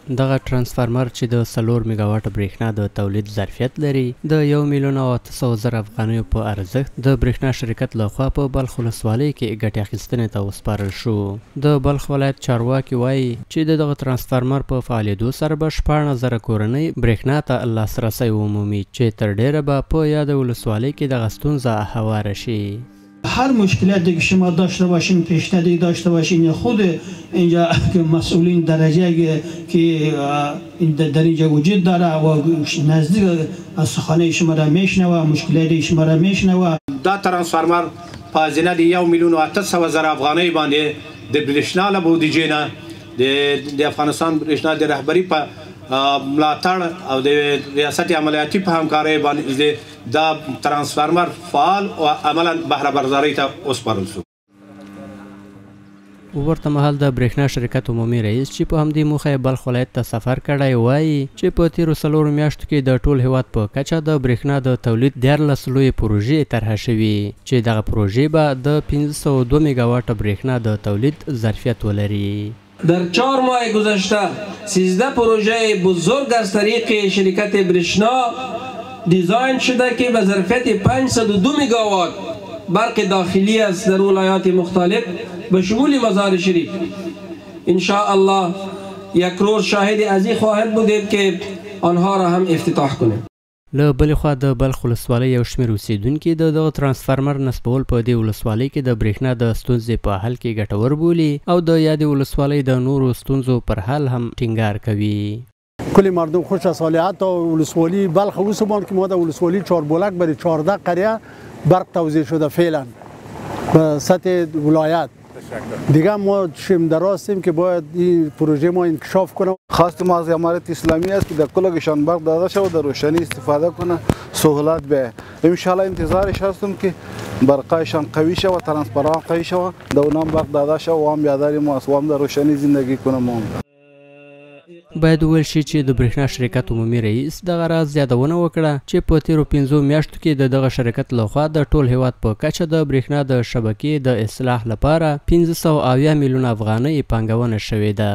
دغه ترانسفارمر چې د 4 میگاواټ برېښنا د تولید ظرفیت لري د 1,800,000 افغانیو په ارزښت د برېښنا شرکت لخوا په بلخ ولسوالۍ کې ګټې اخیستنې ته وسپارل شو. د بلخ ولایت چارواکي وایي چې دغه ترانسفارمر په فعالېدو سره به 14,000 کورنۍ برېښنا ته لاسرسی ومومي چې تر ډیره به په یاد ولسوالۍ کې دغه ستونزه هواره شي. هر مشکلاتی که شما داشته باشین پیشنهادی داشته باشین یا خود اینجا که مسئولین درجه که در اینجا وجود داره و نزدیک از سخانه شما را میشنوه مشکلات شما را میشنوه. دا ترانسفارمر په زینه د 1,800,000 افغانۍ باندې د برېښنا له بودیجې نه د افغانستان برېښنا د رهبري په ملاتړ او د ریاست عملیاتي په همکارۍ باندې دا ترانسفارمر فعال او عملا بهره بردارۍ ته وسپارل شو. ورته مهال د برېښنا شرکت عمومي رئیس چې په همدې موخه بلخ ولایت ته سفر کړی وایي چې په تیرو 4 میاشتو کې د ټول هیواد په کچه د برېښنا د تولید 14 لویې پروژې طرحه شوي چې دغه پروژې به د 502 میگاواټ برېښنا د تولید ظرفیت ولري. در 4 ماه گذشته 13 پروژه بزرگ از طریق شرکت برېښنا دیزاین شده که به ظرفیت 502 میگاوات برق داخلی است در ولایات مختلف به شمول مزار شریف. ان شاء الله یک روز شاهد از این خواهد بودیم که آنها را هم افتتاح کنیم. له بلې خوا د بلخ ولسوالۍ یو شمېر اوسېدونکي د دغه ترانسفارمر نصبول په دې ولسوالۍ کې د برېښنا د ستونزې په حل کې ګټور بولي او د یادې ولسوالۍ د نورو ستونزو پر حل هم ټینګار کوي. کل مردم خوش از حال حتی ولسوالی بلخ اوسمان که ما در ولسوالی 4 بلک برای 14 قریه برق توزیع شده فعلا به سطح ولایت. دیگه ما شیم دراستیم که باید این پروژه ما انکشاف کنه. خواست ما از امارت اسلامی است که در کلگشان برق داده شود و در روشنی استفاده کنه سهولت به ان شاء الله انتظارش هستم که برقایشان قوی شود ترانسپاران قوی شود در اونام برق داده شود و هم یاداری ما است و هم در روشنی زندگی کنه. باید وویل شي چې د برېښنا شرکت عمومي رئیس دغه راز یادونه وکړه چې په تیرو 5 میاشتو کې د دغه شرکت لخوا د ټول هیواد په کچه د برېښنا د شبکې د اصلاح لپاره 570 میلیون افغانۍ پانګونه شوې ده.